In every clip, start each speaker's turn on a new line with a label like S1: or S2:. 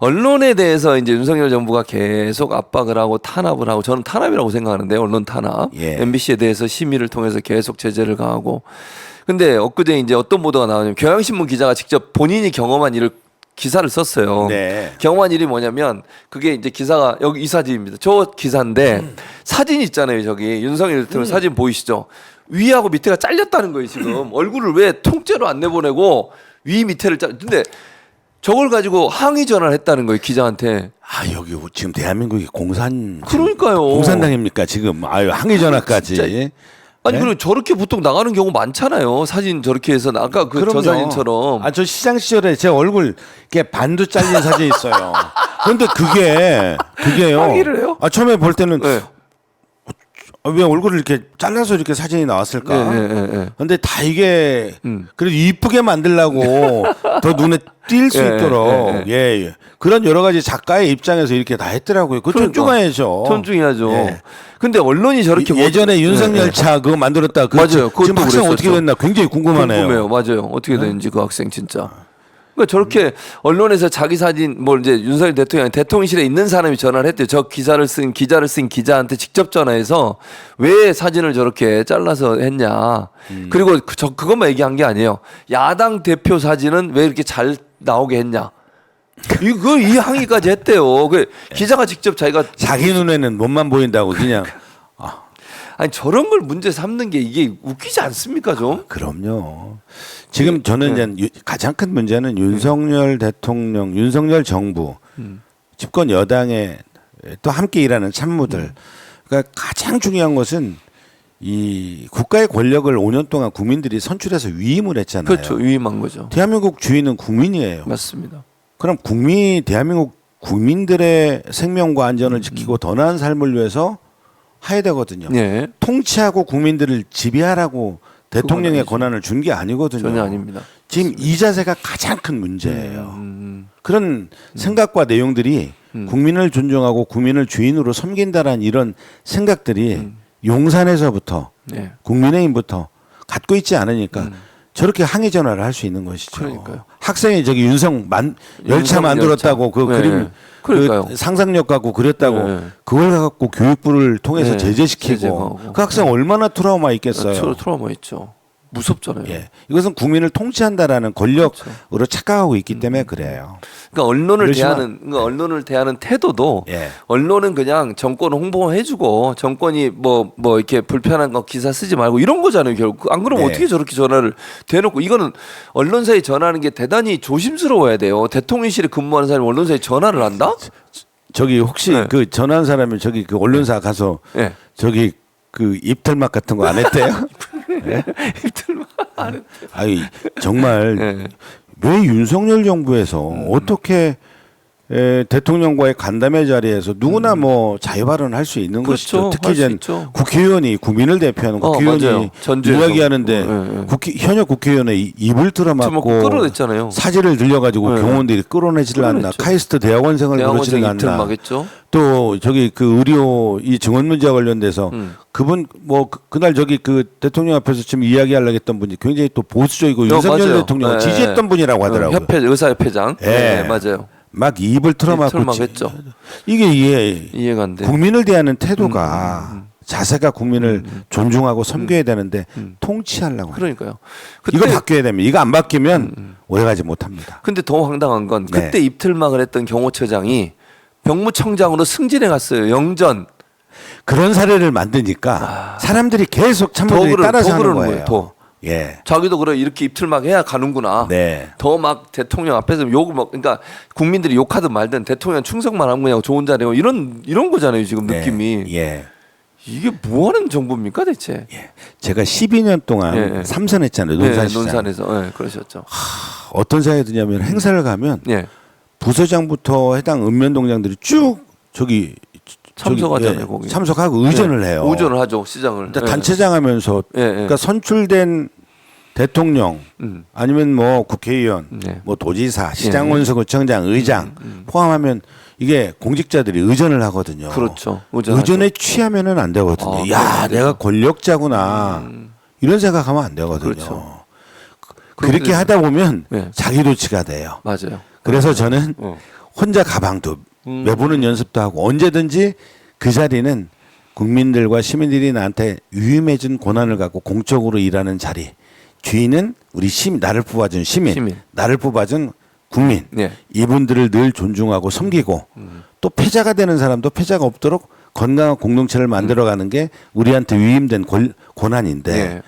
S1: 언론에 대해서 이제 윤석열 정부가 계속 압박을 하고 탄압을 하고 저는 탄압이라고 생각하는데 언론 탄압.
S2: 예.
S1: MBC에 대해서 심의를 통해서 계속 제재를 가하고. 근데 엊그제 이제 어떤 보도가 나오냐면 경향신문 기자가 직접 본인이 경험한 일을 기사를 썼어요.
S2: 네.
S1: 경험한 일이 뭐냐면 그게 이제 기사가 여기 이 사진입니다. 저 기사인데 사진 있잖아요. 저기 윤석열 대통령 사진 보이시죠? 위하고 밑에가 잘렸다는 거예요. 지금 얼굴을 왜 통째로 안 내보내고 위 밑에를 근데 저걸 가지고 항의 전화를 했다는 거예요. 기자한테.
S2: 아 여기 지금 대한민국이
S1: 그러니까요.
S2: 공산당입니까 지금? 아유 항의 전화까지.
S1: 진짜. 아니
S2: 네?
S1: 그리고 저렇게 보통 나가는 경우 많잖아요. 사진 저렇게 해서 아까 그 저 사진처럼.
S2: 아 저 시장 시절에 제 얼굴 이렇게 반도 잘린 사진 있어요. 그런데 그게요.
S1: 항의를 해요?
S2: 아 처음에 볼 때는
S1: 네.
S2: 왜 얼굴을 이렇게 잘라서 이렇게 사진이 나왔을까?
S1: 네.
S2: 근데 다 이게 그래도 이쁘게 만들려고 더 눈에 띌 수
S1: 예,
S2: 있도록 예. 그런 여러 가지 작가의 입장에서 이렇게 다 했더라고요. 그거 존중해야죠.
S1: 존중해야죠.
S2: 예.
S1: 근데 언론이 저렇게
S2: 예전에 윤석열 차 그거 만들었다.
S1: 맞아요. 그것도
S2: 지금 학생
S1: 그랬었죠.
S2: 어떻게 됐나 굉장히 궁금하네요.
S1: 궁금해요. 맞아요. 어떻게 되는지 그 학생 진짜. 그러니까 저렇게 언론에서 자기 사진 뭐 이제 윤석열 대통령실에 있는 사람이 전화를 했대요. 저 기자를 쓴 기자한테 직접 전화해서 왜 사진을 저렇게 잘라서 했냐. 그리고 그것만 얘기한 게 아니에요. 야당 대표 사진은 왜 이렇게 잘 나오게 했냐. 이 항의까지 했대요. 그 기자가 직접
S2: 자기 눈에는 몸만 보인다고 그냥.
S1: 아니 저런 걸 문제 삼는 게 이게 웃기지 않습니까 좀?
S2: 그럼요. 지금 저는 이제 가장 큰 문제는 윤석열 대통령, 윤석열 정부, 집권 여당의 또 함께 일하는 참모들. 그러니까 가장 중요한 것은 이 국가의 권력을 5년 동안 국민들이 선출해서 위임을 했잖아요.
S1: 그렇죠. 위임한 거죠.
S2: 대한민국 주인은 국민이에요.
S1: 맞습니다.
S2: 그럼 대한민국 국민들의 생명과 안전을 지키고 더 나은 삶을 위해서 해야 되거든요.
S1: 네.
S2: 통치하고 국민들을 지배하라고 대통령의 권한을 준 게 아니거든요.
S1: 전혀 아닙니다.
S2: 지금 이 자세가 가장 큰 문제예요. 그런 생각과 내용들이 국민을 존중하고 국민을 주인으로 섬긴다라는 이런 생각들이 용산에서부터
S1: 네.
S2: 국민의힘부터 갖고 있지 않으니까 저렇게 항의 전화를 할 수 있는 것이죠.
S1: 그러니까요.
S2: 학생이 저기 열차 만들었다고 그
S1: 네.
S2: 그림
S1: 그러니까요.
S2: 그 상상력 갖고 그렸다고
S1: 네.
S2: 그걸 갖고 교육부를 통해서
S1: 네.
S2: 제재시키고
S1: 제재하고.
S2: 그 학생 얼마나 트라우마 있겠어요.
S1: 트라우마 있죠. 무섭잖아요.
S2: 예. 이것은 국민을 통치한다라는 권력으로 착각하고 있기 때문에 그래요.
S1: 그러니까 언론을 대하는 태도도
S2: 예.
S1: 언론은 그냥 정권 홍보해주고 정권이 뭐 이렇게 불편한 거 기사 쓰지 말고 이런 거잖아요. 결국 안 그러면
S2: 네.
S1: 어떻게 저렇게 전화를 대놓고 이거는 언론사에 전화하는 게 대단히 조심스러워야 돼요. 대통령실에 근무하는 사람이 언론사에 전화를 한다?
S2: 저기 혹시
S1: 네.
S2: 그 전화한 사람이 저기 그 언론사 가서
S1: 네.
S2: 저기 그 입틀막 같은 거 안 했대요?
S1: 입틀막 안 했대요.
S2: 아니 정말
S1: 네.
S2: 왜 윤석열 정부에서 어떻게 대통령과의 간담회 자리에서 누구나 뭐 자유 발언할 수 있는
S1: 그렇죠.
S2: 것이죠. 특히
S1: 할 수
S2: 이제
S1: 있죠.
S2: 국회의원이 국민을 대표하는
S1: 맞아요.
S2: 국회의원이
S1: 전주에서.
S2: 이야기하는데
S1: 네.
S2: 현역 국회의원의 입을 틀어막고
S1: 끌어냈잖아요.
S2: 사지를 들려가지고
S1: 네.
S2: 경호원들이 끌어내지를 않나.
S1: 끌어냈죠.
S2: 카이스트 대학원생을 그러지를 않나.
S1: 입틀막했죠.
S2: 또 저기 그 의료 이 증언 문제와 관련돼서 그분 뭐 그날 저기 그 대통령 앞에서 지금 이야기하려고 했던 분이 굉장히 또 보수적이고 윤석열
S1: 맞아요.
S2: 대통령을
S1: 네.
S2: 지지했던 분이라고 하더라고요.
S1: 의사협회장. 네, 맞아요.
S2: 막 입을 틀어막고
S1: 했죠.
S2: 이게
S1: 이해가 안 돼.
S2: 국민을 대하는 태도가 자세가 국민을 존중하고 섬겨야 되는데 통치하려고.
S1: 그러니까요.
S2: 이거 바뀌어야 됩니다. 이거 안 바뀌면 오래가지 못합니다.
S1: 근데 더 황당한 건
S2: 네.
S1: 그때 입틀막을 했던 경호처장이 병무청장으로 승진해 갔어요. 영전.
S2: 그런 사례를 만드니까 사람들이 계속 참모들이 따라서 하는 거예요.
S1: 더.
S2: 예.
S1: 자기도 그래 이렇게 입틀막 해야 가는구나.
S2: 네.
S1: 더 막 대통령 앞에서 욕을 그러니까 국민들이 욕하든 말든 대통령 충성만 하면 그냥 좋은 자리고 이런 거잖아요 지금
S2: 네.
S1: 느낌이.
S2: 예.
S1: 이게 뭐 하는 정부입니까 대체?
S2: 예. 제가 12년 동안 삼선했잖아요. 논산시장.
S1: 논산에서 그러셨죠.
S2: 어떤 생각이 드냐면 행사를 가면
S1: 예.
S2: 부서장부터 해당 읍면동장들이 쭉 저기
S1: 참석하잖아요, 거기.
S2: 참석하고 의전을 해요.
S1: 의전을 하죠 시장을.
S2: 그러니까 단체장 하면서 그러니까 선출된 대통령 아니면 뭐 국회의원, 뭐 도지사, 시장원수구청장, 의장 포함하면 이게 공직자들이 의전을 하거든요.
S1: 그렇죠.
S2: 의전에 취하면은 안 되거든요. 야, 내가 권력자구나. 이런 생각하면 안 되거든요.
S1: 그렇죠.
S2: 그렇게 하다 보면 자기도취가 돼요.
S1: 맞아요.
S2: 그래서 저는 혼자 가방도 매보는 연습도 하고 언제든지 그 자리는 국민들과 시민들이 나한테 유임해준 권한을 갖고 공적으로 일하는 자리. 주인은 우리 시민, 나를 뽑아준 시민. 나를 뽑아준 국민.
S1: 네.
S2: 이분들을 늘 존중하고 섬기고 또 패자가 되는 사람도 패자가 없도록 건강한 공동체를 만들어가는 게 우리한테 위임된 권한인데
S1: 네.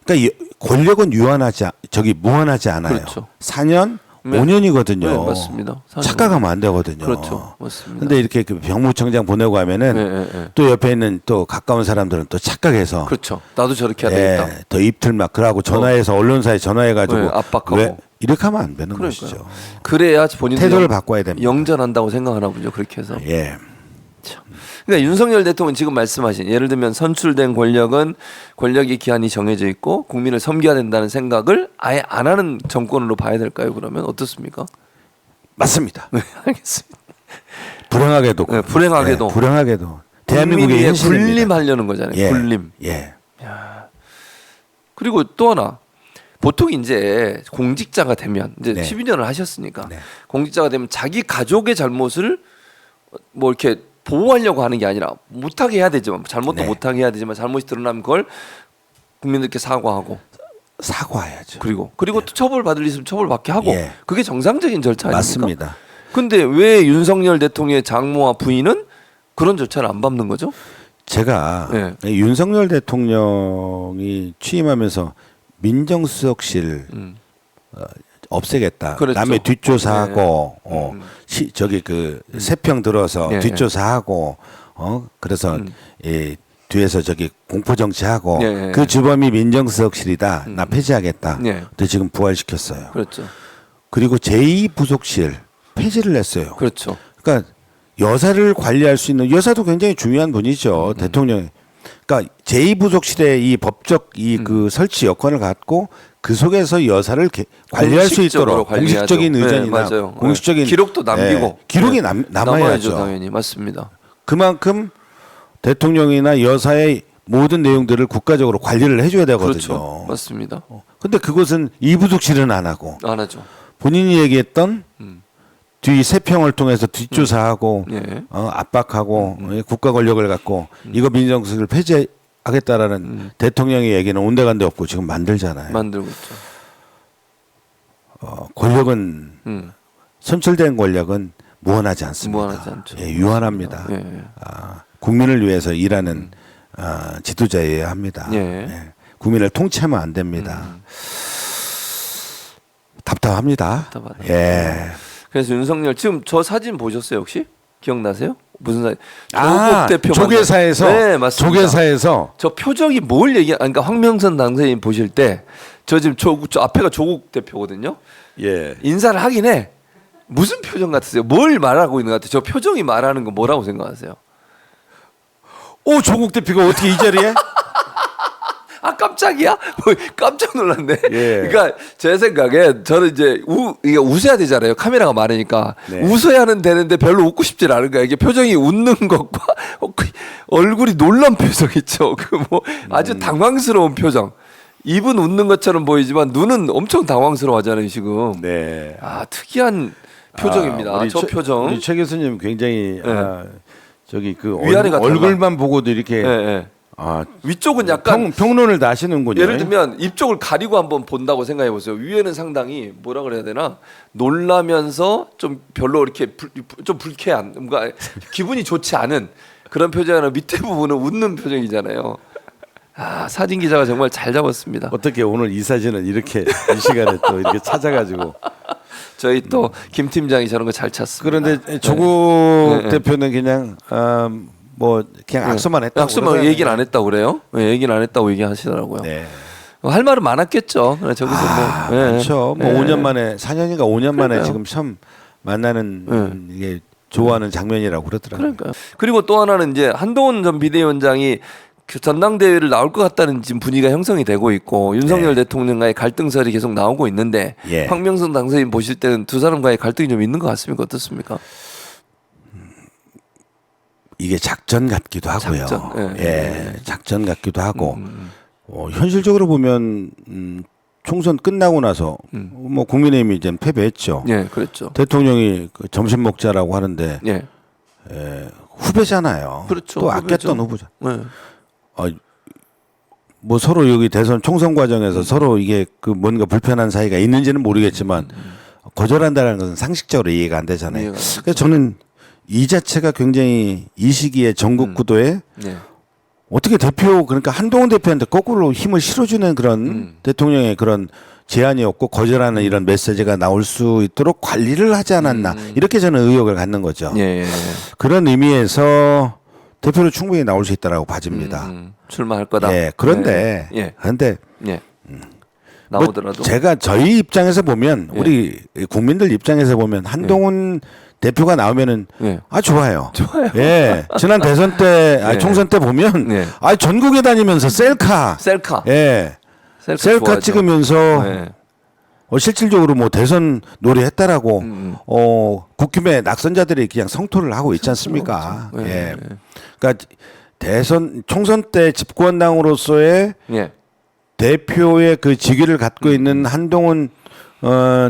S2: 그러니까 권력은 무한하지 않아요.
S1: 그렇죠.
S2: 4년,
S1: 네.
S2: 5년이거든요.
S1: 네, 맞습니다.
S2: 착각하면 안 되거든요.
S1: 그렇죠. 맞습니다.
S2: 근데 이렇게 그 병무청장 보내고 하면은
S1: 네, 네, 네.
S2: 또 옆에 있는 또 가까운 사람들은 또 착각해서
S1: 그렇죠. 나도 저렇게 해야 되겠다.
S2: 더 입틀 막 그러고 전화해서 언론사에 전화해가지고
S1: 네, 압박하고.
S2: 왜 이렇게 하면 안 되는
S1: 그러니까요.
S2: 것이죠.
S1: 그래야 본인들
S2: 태도를 바꿔야 됩니다.
S1: 영전한다고 생각하나 보죠. 그렇게 해서.
S2: 예.
S1: 그러니까 윤석열 대통령은 지금 말씀하신 예를 들면 선출된 권력은 권력의 기한이 정해져 있고 국민을 섬겨야 된다는 생각을 아예 안 하는 정권으로 봐야 될까요? 그러면 어떻습니까?
S2: 맞습니다.
S1: 네, 알겠습니다.
S2: 불행하게도.
S1: 네, 불행하게도.
S2: 네, 불행하게도. 대한민국의
S1: 국민의
S2: 현실입니다.
S1: 군림하려는 거잖아요.
S2: 예.
S1: 군림.
S2: 예.
S1: 그리고 또 하나 보통 이제 공직자가 되면 이제
S2: 네.
S1: 12년을 하셨으니까
S2: 네.
S1: 공직자가 되면 자기 가족의 잘못을 뭐 이렇게 보호하려고 하는 게 아니라 못하게 해야 되지만 잘못도
S2: 네.
S1: 못하게 해야 되지만 잘못이 드러나면 그걸 국민들께 사과하고
S2: 사과해야죠.
S1: 그리고 또 처벌 받을 일 있으면 처벌 받게 하고
S2: 예.
S1: 그게 정상적인 절차 아닙니까?
S2: 맞습니다.
S1: 근데 왜 윤석열 대통령의 장모와 부인은 그런 절차를 안 밟는 거죠?
S2: 제가
S1: 네.
S2: 윤석열 대통령이 취임하면서 민정수석실 없애겠다.
S1: 그랬죠.
S2: 남의 뒷조사하고
S1: 네.
S2: 저기 그 세평 들어서
S1: 네.
S2: 뒷조사하고 그래서 뒤에서 저기 공포 정치하고
S1: 네.
S2: 그 주범이 민정수석실이다. 나 폐지하겠다.
S1: 네.
S2: 근데 지금 부활시켰어요.
S1: 그렇죠.
S2: 그리고 제2부속실 폐지를 했어요.
S1: 그렇죠.
S2: 그러니까 여사를 관리할 수 있는 여사도 굉장히 중요한 분이죠. 대통령. 그러니까 제2부속실의 이 법적 그 설치 여건을 갖고 그 속에서 여사를 관리할 수 있도록
S1: 관리하죠.
S2: 공식적인 의전이나
S1: 네, 맞아요.
S2: 공식적인
S1: 기록도 남기고
S2: 기록이
S1: 네.
S2: 남아야죠.
S1: 당연히 맞습니다.
S2: 그만큼 대통령이나 여사의 모든 내용들을 국가적으로 관리를 해줘야 되거든요.
S1: 그렇죠. 맞습니다.
S2: 근데 그것은 2부속실은 안 하고
S1: 안 하죠.
S2: 본인이 얘기했던 뒤 세평을 통해서 뒷조사하고
S1: 예.
S2: 압박하고 국가 권력을 갖고 이거 민정수석을 폐지하겠다라는 대통령의 얘기는 온데간데 없고 지금 만들잖아요.
S1: 만들고 있죠.
S2: 권력은 선출된 권력은 무한하지 않습니다.
S1: 무한하지 않죠.
S2: 예, 유한합니다.
S1: 예.
S2: 국민을 위해서 일하는 지도자여야 합니다.
S1: 예.
S2: 예, 국민을 통치하면 안 됩니다. 답답합니다.
S1: 답답하다.
S2: 예.
S1: 그래서 윤석열 지금 저 사진 보셨어요 혹시? 기억나세요? 무슨 사진? 대표
S2: 조계사에서
S1: 네, 맞습니다.
S2: 조계사에서
S1: 저 표정이 뭘 그러니까 황명선 당선인 보실 때 저 지금 저 앞에가 조국 대표거든요.
S2: 예.
S1: 인사를 하긴 해. 무슨 표정 같으세요? 뭘 말하고 있는 것 같아요? 저 표정이 말하는 거 뭐라고 생각하세요?
S2: 오 조국 대표가 어떻게 이 자리에?
S1: 아 깜짝이야? 깜짝 놀랐네.
S2: 예.
S1: 그러니까 제 생각에 저는 이제 이게 웃어야 되잖아요. 카메라가 많으니까
S2: 네.
S1: 웃어야는 되는데 별로 웃고 싶질 않은 거야. 이게 표정이 웃는 것과 얼굴이 놀란 표정 있죠. 그 뭐 아주 당황스러운 표정. 입은 웃는 것처럼 보이지만 눈은 엄청 당황스러워하잖아요 지금.
S2: 네.
S1: 아 특이한 표정입니다.
S2: 우리
S1: 저 표정.
S2: 우리 최 교수님 굉장히
S1: 네.
S2: 저기 그
S1: 위안해가
S2: 얼굴만 보고도 이렇게
S1: 예, 예. 위쪽은 약간
S2: 평론을 다시는군요.
S1: 예를 들면 입쪽을 가리고 한번 본다고 생각해 보세요. 위에는 상당히 뭐라 그래야 되나 놀라면서 좀 별로 이렇게 좀 불쾌한 뭔가 기분이 좋지 않은 그런 표정이나 밑에 부분은 웃는 표정이잖아요. 아 사진 기자가 정말 잘 잡았습니다.
S2: 어떻게 오늘 이 사진을 이렇게 이 시간에 또 이렇게 찾아가지고
S1: 저희 또 김 팀장이 저런 거 잘 찾습니다.
S2: 그런데 조국
S1: 네.
S2: 대표는 그냥 뭐 그냥 악수만 했다고
S1: 악수만 얘기는 안 했다고 그래요? 네, 얘기는 안 했다고 얘기하시더라고요.
S2: 네.
S1: 할 말은 많았겠죠. 그래, 저기서 뭐
S2: 많죠. 뭐
S1: 예.
S2: 5년 만에 4년인가 5년 만에
S1: 그러니까요.
S2: 지금 처음 만나는 이게 좋아하는 장면이라고 그러더라고요.
S1: 그러니까요. 그리고 또 하나는 이제 한동훈 전 비대위원장이 그 전당대회를 나올 것 같다는 지금 분위기가 형성이 되고 있고 윤석열 대통령과의 갈등설이 계속 나오고 있는데
S2: 예.
S1: 황명선 당선인 보실 때는 두 사람과의 갈등이 좀 있는 것 같습니까? 어떻습니까?
S2: 이게 작전 같기도 하고요.
S1: 작전,
S2: 예, 작전 같기도 하고 현실적으로 보면 총선 끝나고 나서 뭐 국민의힘이 이제 패배했죠.
S1: 예, 그랬죠.
S2: 대통령이 그 점심 먹자라고 하는데
S1: 예,
S2: 후배잖아요.
S1: 그렇죠.
S2: 또 아꼈던 후보자.
S1: 예.
S2: 뭐 서로 여기 대선 총선 과정에서 서로 이게 그 뭔가 불편한 사이가 있는지는 모르겠지만 거절한다는 것은 상식적으로 이해가 안 되잖아요.
S1: 이해가 안 되죠.
S2: 그래서 저는 이 자체가 굉장히 이 시기에 전국 구도에
S1: 예.
S2: 어떻게 대표 그러니까 한동훈 대표한테 거꾸로 힘을 실어주는 그런 대통령의 그런 제안이었고 거절하는 이런 메시지가 나올 수 있도록 관리를 하지 않았나 이렇게 저는 의혹을 갖는 거죠.
S1: 예.
S2: 그런 의미에서 대표로 충분히 나올 수 있다라고 봐집니다.
S1: 출마할 거다.
S2: 예, 그런데
S1: 예.
S2: 그런데
S1: 예.
S2: 뭐
S1: 나오더라도
S2: 제가 저희 입장에서 보면
S1: 예.
S2: 우리 국민들 입장에서 보면 한동훈 대표가 나오면은
S1: 예.
S2: 좋아요.
S1: 좋아요.
S2: 예. 지난 대선 때
S1: 예.
S2: 총선 때 보면
S1: 예.
S2: 전국에 다니면서 셀카
S1: 셀카.
S2: 예. 셀카
S1: 좋아하죠.
S2: 찍으면서
S1: 예.
S2: 실질적으로 뭐 대선 노래했다라고 국힘의 낙선자들이 그냥 성토를 하고 있지 않습니까?
S1: 그렇죠.
S2: 예. 그러니까 대선 총선 때 집권당으로서의
S1: 예.
S2: 대표의 그 직위를 갖고 있는 한동훈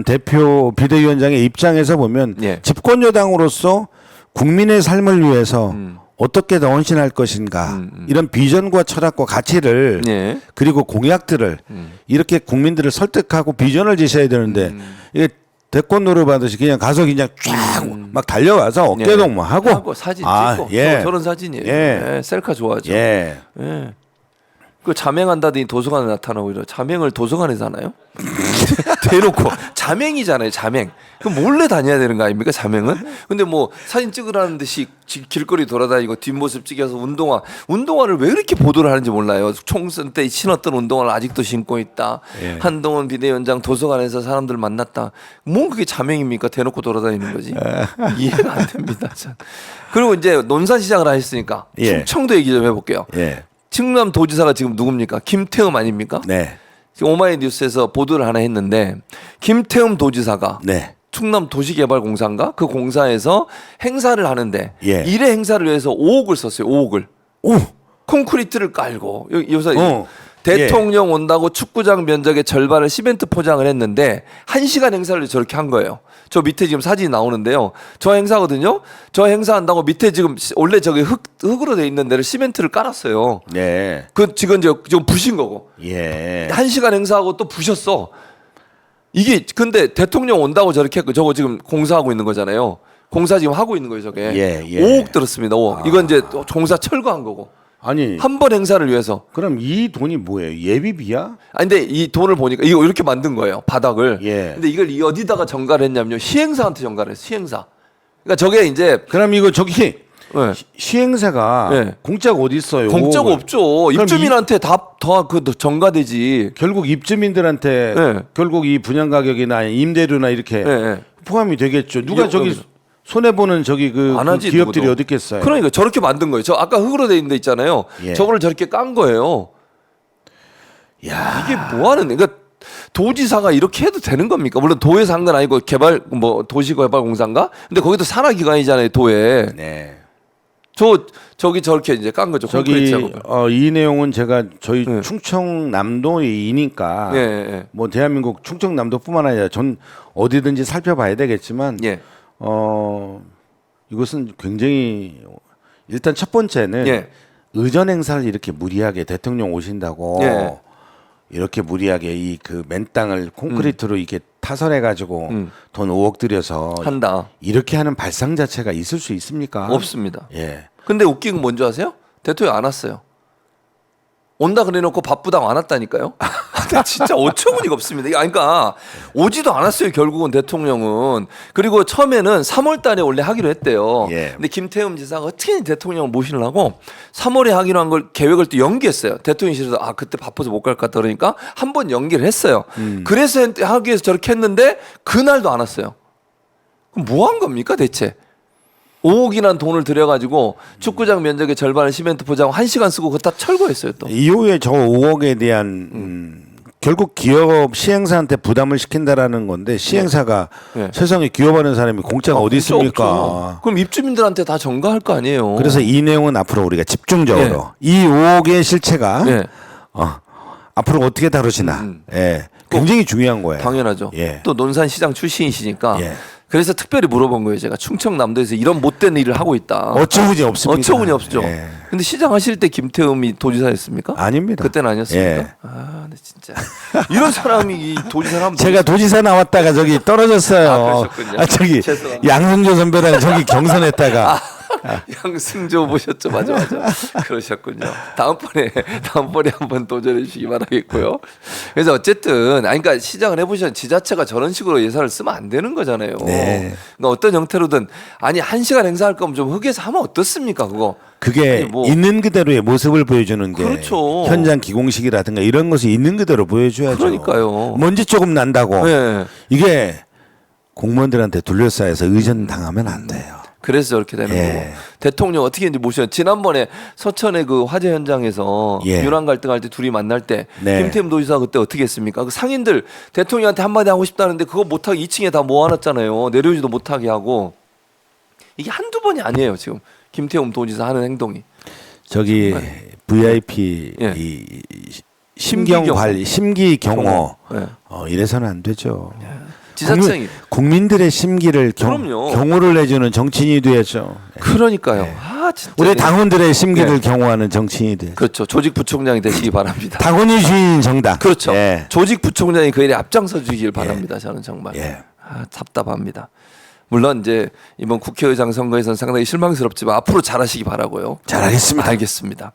S2: 대표 비대위원장의 입장에서 보면
S1: 예.
S2: 집권 여당으로서 국민의 삶을 위해서 어떻게 더 헌신할 것인가 이런 비전과 철학과 가치를
S1: 예.
S2: 그리고 공약들을 이렇게 국민들을 설득하고 비전을 제시해야 되는데 이게 대권 노릇하듯이 그냥 가서 그냥 쫙 막 달려가서 어깨동무 하고
S1: 사진 찍고
S2: 예.
S1: 저런 사진이에요.
S2: 예.
S1: 예. 셀카 좋아하죠.
S2: 예.
S1: 예. 그 자맹한다더니 도서관에 나타나고 이러. 자맹을 도서관에서 하나요? 대놓고 자맹이잖아요. 자맹. 그럼 몰래 다녀야 되는 거 아닙니까? 자맹은? 근데 뭐 사진 찍으라는 듯이 길거리 돌아다니고 뒷모습 찍어서 운동화를 왜 이렇게 보도를 하는지 몰라요. 총선 때 신었던 운동화를 아직도 신고 있다.
S2: 예.
S1: 한동훈 비대위원장 도서관에서 사람들 만났다. 뭔 그게 자맹입니까? 대놓고 돌아다니는 거지. 이해가 안 됩니다. 참. 그리고 이제 논산 시작을 하셨으니까
S2: 예.
S1: 충청도 얘기 좀 해볼게요.
S2: 예.
S1: 충남 도지사가 지금 누굽니까? 김태흠 아닙니까?
S2: 네.
S1: 지금 오마이뉴스에서 보도를 하나 했는데 김태흠 도지사가
S2: 네.
S1: 충남 도시개발공사인가? 그 공사에서 행사를 하는데
S2: 예.
S1: 일회 행사를 위해서 5억을 썼어요. 5억을.
S2: 오.
S1: 콘크리트를 깔고 여기서
S2: 어.
S1: 대통령 온다고 축구장 면적의 절반을 시멘트 포장을 했는데 1시간 행사를 저렇게 한 거예요. 저 밑에 지금 사진이 나오는데요. 저 행사거든요. 저 행사한다고 밑에 지금 원래 저기 흙으로 돼 있는 데를 시멘트를 깔았어요.
S2: 네.
S1: 그 지금 지금 부신 거고.
S2: 예.
S1: 1시간 행사하고 또 부셨어. 이게 근데 대통령 온다고 저렇게 했고 저거 지금 공사하고 있는 거잖아요. 공사 지금 하고 있는 거예요, 저게.
S2: 예, 예.
S1: 5억 들었습니다. 5억. 이건 이제 또 공사 철거한 거고.
S2: 아니
S1: 한 번 행사를 위해서.
S2: 그럼 이 돈이 뭐예요? 예비비야?
S1: 아니 근데 이 돈을 보니까 이거 이렇게 만든 거예요. 바닥을.
S2: 예.
S1: 근데 이걸 어디다가 전가를 했냐면요. 시행사한테 전가를 했어요. 시행사. 그러니까 저게 이제
S2: 그럼 이거 저기
S1: 네.
S2: 시행사가
S1: 네.
S2: 공짜가 어디 있어요?
S1: 공짜가 없죠.
S2: 그럼
S1: 입주민한테 다그 전가되지.
S2: 결국 입주민들한테
S1: 네.
S2: 결국 이 분양 가격이나 임대료나 이렇게
S1: 네.
S2: 포함이 되겠죠. 누가
S1: 이거
S2: 저기
S1: 여기서.
S2: 손해 보는 저기 그
S1: 안 하지,
S2: 기업들이
S1: 누구도.
S2: 어디 있겠어요?
S1: 그러니까 저렇게 만든 거예요. 저 아까 흙으로 돼 있는 데 있잖아요.
S2: 예.
S1: 저거를 저렇게 깐 거예요.
S2: 야.
S1: 이게 뭐 하는 그러니까 도지사가 이렇게 해도 되는 겁니까? 물론 도에서 한 건 아니고 개발 뭐 도시개발공사인가? 근데 거기도 산하기관이잖아요, 도에.
S2: 네.
S1: 저기 저렇게 이제 깐 거죠.
S2: 저기
S1: 콘크리트 작업을.
S2: 이 내용은 제가 저희
S1: 네.
S2: 충청남도이니까
S1: 예, 예.
S2: 뭐 대한민국 충청남도뿐만 아니라 전 어디든지 살펴봐야 되겠지만
S1: 예.
S2: 이것은 굉장히 일단 첫 번째는
S1: 예.
S2: 의전 행사를 이렇게 무리하게 대통령 오신다고
S1: 예.
S2: 이렇게 무리하게 이 그 맨 땅을 콘크리트로 이렇게 타설해 가지고 돈 5억 들여서
S1: 한다.
S2: 이렇게 하는 발상 자체가 있을 수 있습니까?
S1: 없습니다.
S2: 예.
S1: 근데 웃긴 건 뭔지 아세요? 대통령 안 왔어요. 온다 그래놓고 바쁘다고 안 왔다니까요. 근데 진짜 어처구니가 없습니다. 그러니까 오지도 않았어요. 결국은 대통령은. 그리고 처음에는 3월달에 원래 하기로 했대요.
S2: 예.
S1: 근데 김태흠 지사가 어떻게 대통령을 모시려고 3월에 하기로 한 걸 계획을 또 연기했어요. 대통령실에서 그때 바빠서 못 갈 것 같다 그러니까 한 번 연기를 했어요. 그래서 하기 위해서 저렇게 했는데 그날도 안 왔어요. 그럼 뭐 한 겁니까 대체? 5억이란 돈을 들여가지고 축구장 면적의 절반을 시멘트 포장하고 1시간 쓰고 그거 다 철거했어요 또.
S2: 이후에 저 5억에 대한 결국 기업 시행사한테 부담을 시킨다라는 건데 시행사가
S1: 네.
S2: 세상에 기업하는 사람이 공짜가 어디
S1: 공짜
S2: 있습니까?
S1: 없죠. 그럼 입주민들한테 다 전가할 거 아니에요.
S2: 그래서 이 내용은 앞으로 우리가 집중적으로 이 5억의 실체가
S1: 네.
S2: 앞으로 어떻게 다루시나 예. 굉장히 중요한 거예요.
S1: 당연하죠.
S2: 예.
S1: 또 논산시장 출신이시니까
S2: 예.
S1: 그래서 특별히 물어본 거예요. 제가 충청남도에서 이런 못된 일을 하고 있다.
S2: 어처구니 없습니다.
S1: 어처구니 없죠.
S2: 예.
S1: 근데 시장 하실 때 김태흠이 도지사였습니까?
S2: 아닙니다.
S1: 그때는 아니었습니까?
S2: 예.
S1: 아, 근데 진짜 이런 사람이 이 도지사를 하면
S2: 제가 도지사 나왔다가 저기 떨어졌어요.
S1: 아, 그러셨군요.
S2: 저기
S1: 죄송합니다.
S2: 양승조 선배랑 저기 경선했다가
S1: 양승조 보셨죠? 맞아. 그러셨군요. 다음번에 한번 도전해 주시기 바라겠고요. 그래서 어쨌든 아니 그러니까 시장을 해보시면 지자체가 저런 식으로 예산을 쓰면 안 되는 거잖아요.
S2: 네.
S1: 그러니까 어떤 형태로든 아니 1시간 행사할 거면 좀 흑에서 하면 어떻습니까? 그거.
S2: 그게
S1: 아니, 뭐.
S2: 있는 그대로의 모습을 보여주는 게
S1: 그렇죠.
S2: 현장 기공식이라든가 이런 것을 있는 그대로 보여줘야죠.
S1: 그러니까요.
S2: 먼지 조금 난다고
S1: 네.
S2: 이게 공무원들한테 둘러싸여서 의전당하면 안 돼요.
S1: 그래서 저렇게 되는
S2: 예.
S1: 거고 대통령 어떻게 이제 모셔 지난번에 서천의 그 화재 현장에서
S2: 예.
S1: 윤환 갈등할 때 둘이 만날 때
S2: 네.
S1: 김태흠 도지사 그때 어떻게 했습니까? 그 상인들 대통령한테 한마디 하고 싶다는데 그거 못하게 2층에 다 모아놨잖아요. 내려오지도 못하게 하고 이게 한두 번이 아니에요. 지금 김태흠 도지사 하는 행동이
S2: 저기 VIP
S1: 예.
S2: 이 심경 관리, 심기 경호
S1: 예.
S2: 이래서는 안 되죠.
S1: 지자체이
S2: 국민들의 심기를
S1: 그럼요.
S2: 경호를 해주는 정치인이 돼야죠.
S1: 그러니까요. 아 진짜
S2: 우리 당원들의 심기를
S1: 예.
S2: 경호하는 정치인이 돼야죠.
S1: 그렇죠. 조직 부총장이 되시기 바랍니다.
S2: 당원이 주인 정당.
S1: 그렇죠.
S2: 예.
S1: 조직 부총장이 그 일에 앞장서 주길 바랍니다. 저는 정말
S2: 예.
S1: 답답합니다. 물론 이제 이번 국회의장 선거에서는 상당히 실망스럽지만 앞으로 잘하시기 바라고요.
S2: 잘하겠습니다.
S1: 알겠습니다.